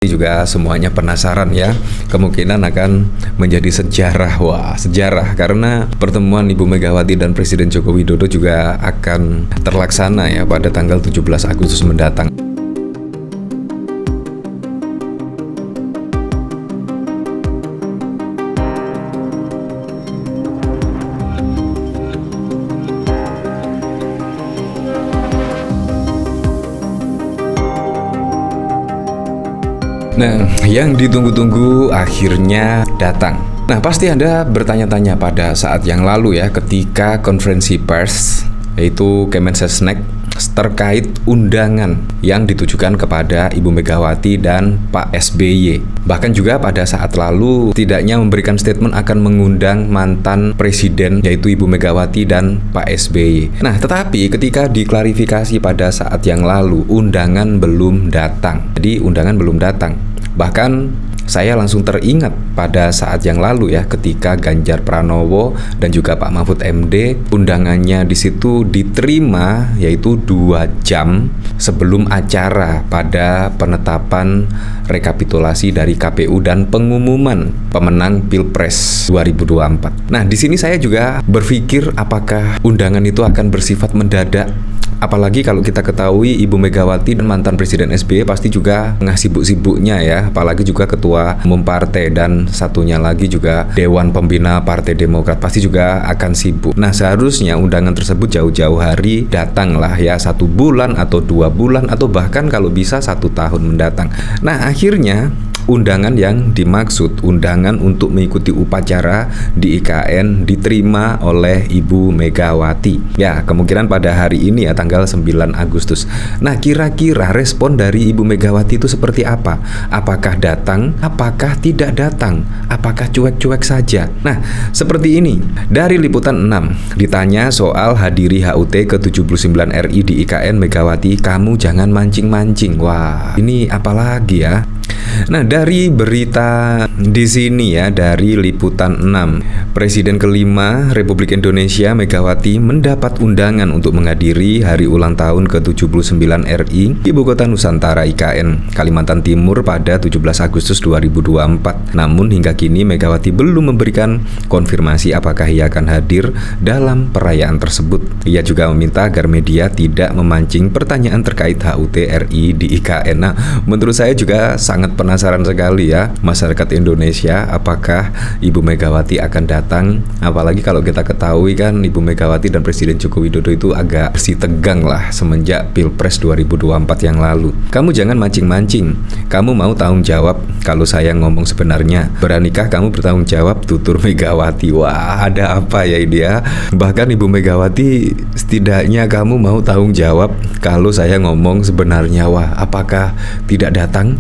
Juga semuanya penasaran ya, kemungkinan akan menjadi sejarah. Wah, sejarah karena pertemuan Ibu Megawati dan Presiden Joko Widodo juga akan terlaksana ya pada tanggal 17 Agustus mendatang. Nah, yang ditunggu-tunggu akhirnya datang. Nah, pasti Anda bertanya-tanya pada saat yang lalu ya, ketika konferensi pers, yaitu Kemensesnek, terkait undangan yang ditujukan kepada Ibu Megawati dan Pak SBY. Bahkan juga pada saat lalu tidaknya memberikan statement akan mengundang mantan presiden, yaitu Ibu Megawati dan Pak SBY. Nah, tetapi ketika diklarifikasi pada saat yang lalu, undangan belum datang. Jadi undangan belum datang. Bahkan saya langsung teringat pada saat yang lalu ya, ketika Ganjar Pranowo dan juga Pak Mahfud MD undangannya di situ diterima, yaitu 2 jam sebelum acara pada penetapan rekapitulasi dari KPU dan pengumuman pemenang Pilpres 2024. Nah, di sini saya juga berpikir apakah undangan itu akan bersifat mendadak. Apalagi kalau kita ketahui Ibu Megawati dan mantan Presiden SBY pasti juga sibuk-sibuknya ya, apalagi juga ketua umum partai dan satunya lagi juga Dewan Pembina Partai Demokrat pasti juga akan sibuk. Nah, seharusnya undangan tersebut jauh-jauh hari datanglah ya, 1 bulan atau 2 bulan atau bahkan kalau bisa 1 tahun mendatang. Nah, akhirnya undangan yang dimaksud, undangan untuk mengikuti upacara di IKN diterima oleh Ibu Megawati. Ya, kemungkinan pada hari ini ya, tanggal 9 Agustus. Nah, kira-kira respon dari Ibu Megawati itu seperti apa? Apakah datang? Apakah tidak datang? Apakah cuek-cuek saja? Nah, seperti ini. Dari Liputan 6 ditanya soal hadiri HUT ke-79 RI di IKN, Megawati, kamu jangan mancing-mancing. Wah, ini apalagi ya? Nah, dari berita di sini ya, dari Liputan 6, Presiden kelima Republik Indonesia Megawati mendapat undangan untuk menghadiri hari ulang tahun ke-79 RI Ibu Kota Nusantara IKN Kalimantan Timur pada 17 Agustus 2024. Namun hingga kini Megawati belum memberikan konfirmasi apakah ia akan hadir dalam perayaan tersebut. Ia juga meminta agar media tidak memancing pertanyaan terkait HUT RI di IKN. Nah, menurut saya juga sangat penasaran sekali ya masyarakat Indonesia, apakah Ibu Megawati akan datang. Apalagi kalau kita ketahui kan Ibu Megawati dan Presiden Joko Widodo itu agak bersih tegang lah semenjak Pilpres 2024 yang lalu. Kamu jangan mancing-mancing, kamu mau tanggung jawab kalau saya ngomong sebenarnya. Beranikah kamu bertanggung jawab, tutur Megawati. Wah, ada apa ya ini ya? Bahkan Ibu Megawati, setidaknya kamu mau tanggung jawab kalau saya ngomong sebenarnya. Wah, apakah tidak datang?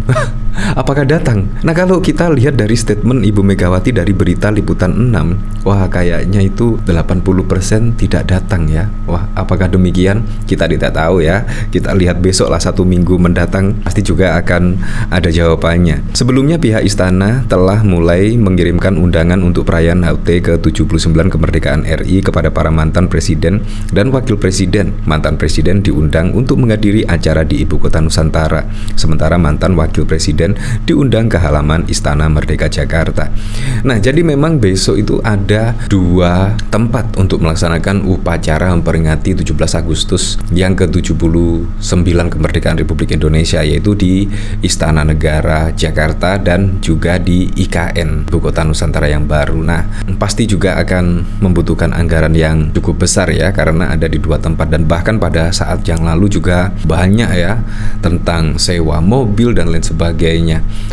Apakah datang? Nah, kalau kita lihat dari statement Ibu Megawati dari berita Liputan 6, wah kayaknya itu 80% tidak datang ya. Wah, apakah demikian? Kita tidak tahu ya. Kita lihat besok lah, 1 minggu mendatang pasti juga akan ada jawabannya. Sebelumnya pihak istana telah mulai mengirimkan undangan untuk perayaan HUT ke-79 kemerdekaan RI kepada para mantan presiden dan wakil presiden. Mantan presiden diundang untuk menghadiri acara di Ibu Kota Nusantara, sementara mantan wakil presiden diundang ke halaman Istana Merdeka Jakarta. Nah, jadi memang besok itu ada 2 tempat untuk melaksanakan upacara memperingati 17 Agustus yang ke-79 kemerdekaan Republik Indonesia, yaitu di Istana Negara Jakarta dan juga di IKN Ibu Kota Nusantara yang baru. Nah, pasti juga akan membutuhkan anggaran yang cukup besar ya, karena ada di 2 tempat. Dan bahkan pada saat yang lalu juga banyak ya tentang sewa mobil dan lain sebagainya.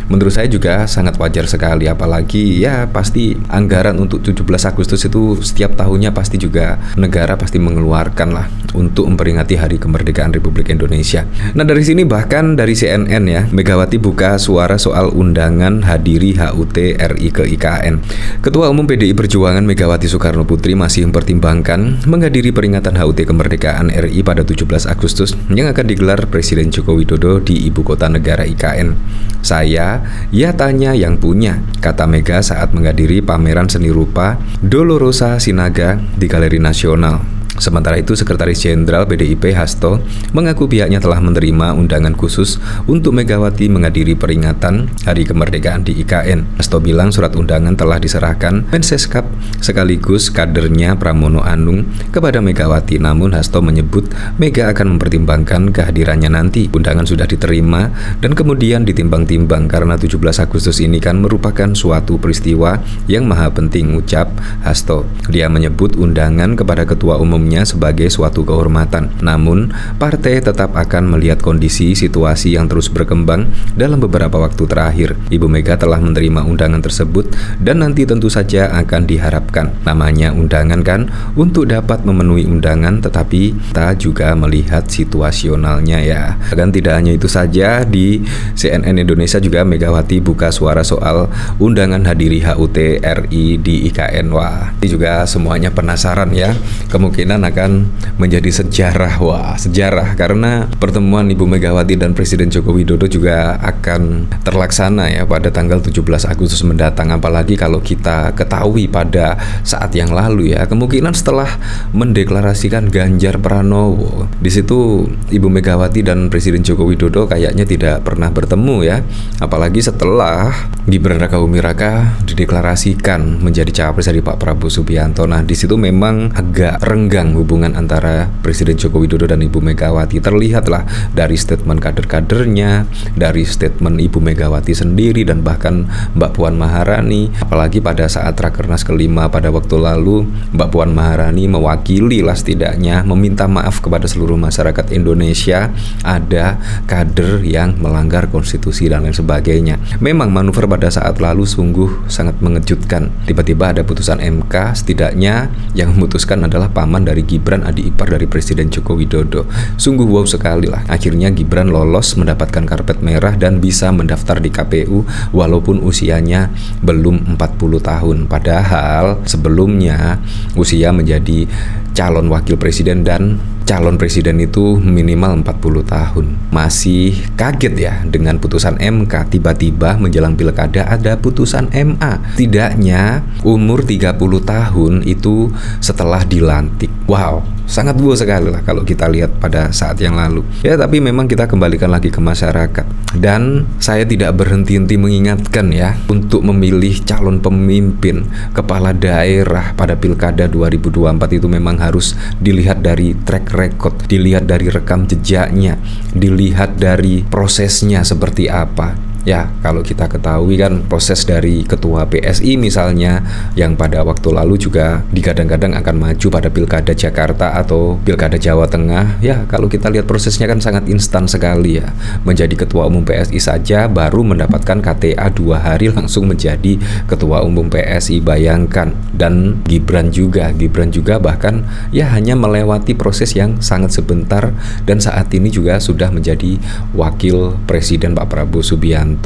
Menurut saya juga sangat wajar sekali, apalagi ya pasti anggaran untuk 17 Agustus itu setiap tahunnya pasti juga negara pasti mengeluarkan lah untuk memperingati Hari Kemerdekaan Republik Indonesia. Nah, dari sini bahkan dari CNN ya, Megawati buka suara soal undangan hadiri HUT RI ke IKN. Ketua Umum PDI Perjuangan Megawati Soekarno Putri masih mempertimbangkan menghadiri peringatan HUT Kemerdekaan RI pada 17 Agustus yang akan digelar Presiden Joko Widodo di Ibu Kota Negara IKN. Saya, ya tanya yang punya, kata Mega saat menghadiri pameran seni rupa Dolorosa Sinaga di Galeri Nasional. Sementara itu, Sekretaris Jenderal PDIP Hasto mengaku pihaknya telah menerima undangan khusus untuk Megawati menghadiri peringatan Hari Kemerdekaan di IKN. Hasto bilang surat undangan telah diserahkan Menseskap sekaligus kadernya Pramono Anung kepada Megawati. Namun Hasto menyebut Mega akan mempertimbangkan kehadirannya nanti. Undangan sudah diterima dan kemudian ditimbang-timbang karena 17 Agustus ini kan merupakan suatu peristiwa yang maha penting, ucap Hasto. Dia menyebut undangan kepada Ketua Umum sebagai suatu kehormatan. Namun, partai tetap akan melihat kondisi situasi yang terus berkembang dalam beberapa waktu terakhir. Ibu Mega telah menerima undangan tersebut dan nanti tentu saja akan diharapkan. Namanya undangan kan untuk dapat memenuhi undangan, tetapi kita juga melihat situasionalnya ya. Dan tidak hanya itu saja, di CNN Indonesia juga Megawati buka suara soal undangan hadiri HUT RI di IKN. Wah, ini juga semuanya penasaran ya. Kemungkinan akan menjadi sejarah. Wah, sejarah karena pertemuan Ibu Megawati dan Presiden Joko Widodo juga akan terlaksana ya pada tanggal 17 Agustus mendatang. Apalagi kalau kita ketahui pada saat yang lalu ya, kemungkinan setelah mendeklarasikan Ganjar Pranowo, di situ Ibu Megawati dan Presiden Joko Widodo kayaknya tidak pernah bertemu ya. Apalagi setelah Gibran Rakabuming Raka dideklarasikan menjadi cawapres dari Pak Prabowo Subianto. Nah, di situ memang agak renggang hubungan antara Presiden Joko Widodo dan Ibu Megawati. Terlihatlah dari statement kader-kadernya, dari statement Ibu Megawati sendiri, dan bahkan Mbak Puan Maharani. Apalagi pada saat Rakernas kelima pada waktu lalu, Mbak Puan Maharani mewakili lah setidaknya meminta maaf kepada seluruh masyarakat Indonesia ada kader yang melanggar konstitusi dan lain sebagainya. Memang manuver pada saat lalu sungguh sangat mengejutkan. Tiba-tiba ada putusan MK, setidaknya yang memutuskan adalah paman dari Gibran, adik ipar dari Presiden Joko Widodo. Sungguh wow sekali lah. Akhirnya Gibran lolos mendapatkan karpet merah dan bisa mendaftar di KPU walaupun usianya belum 40 tahun. Padahal sebelumnya usia menjadi calon wakil presiden dan calon presiden itu minimal 40 tahun. Masih kaget ya dengan putusan MK, tiba-tiba menjelang pilkada ada putusan MA. Tidaknya umur 30 tahun itu setelah dilantik. Wow, sangat wow sekali lah kalau kita lihat pada saat yang lalu. Ya, tapi memang kita kembalikan lagi ke masyarakat. Dan saya tidak berhenti-henti mengingatkan ya, untuk memilih calon pemimpin kepala daerah pada pilkada 2024 itu memang harus dilihat dari track record, dilihat dari rekam jejaknya, dilihat dari prosesnya seperti apa. Ya, kalau kita ketahui kan proses dari ketua PSI misalnya yang pada waktu lalu juga digadang-gadang akan maju pada pilkada Jakarta atau pilkada Jawa Tengah. Ya, kalau kita lihat prosesnya kan sangat instan sekali ya. Menjadi ketua umum PSI saja baru mendapatkan KTA 2 hari langsung menjadi ketua umum PSI, bayangkan. Dan Gibran juga bahkan ya hanya melewati proses yang sangat sebentar dan saat ini juga sudah menjadi wakil presiden Pak Prabowo Subianto.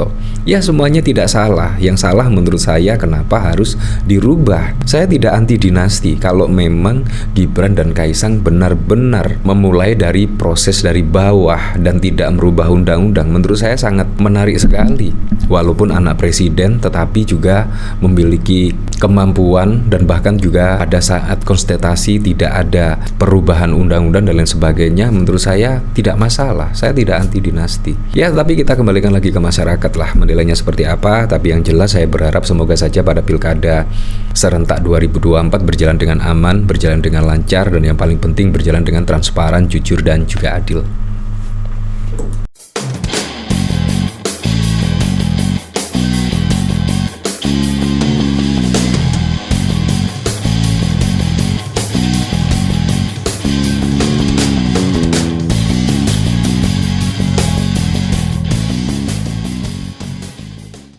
Ya, semuanya tidak salah. Yang salah menurut saya kenapa harus dirubah. Saya tidak anti dinasti kalau memang Gibran dan Kaisang benar-benar memulai dari proses dari bawah dan tidak merubah undang-undang. Menurut saya sangat menarik sekali. Walaupun anak presiden tetapi juga memiliki kemampuan dan bahkan juga pada saat konsultasi tidak ada perubahan undang-undang dan lain sebagainya. Menurut saya tidak masalah. Saya tidak anti dinasti. Ya, tapi kita kembalikan lagi ke masyarakat lah menilainya seperti apa. Tapi yang jelas saya berharap semoga saja pada pilkada serentak 2024 berjalan dengan aman, berjalan dengan lancar, dan yang paling penting berjalan dengan transparan, jujur, dan juga adil.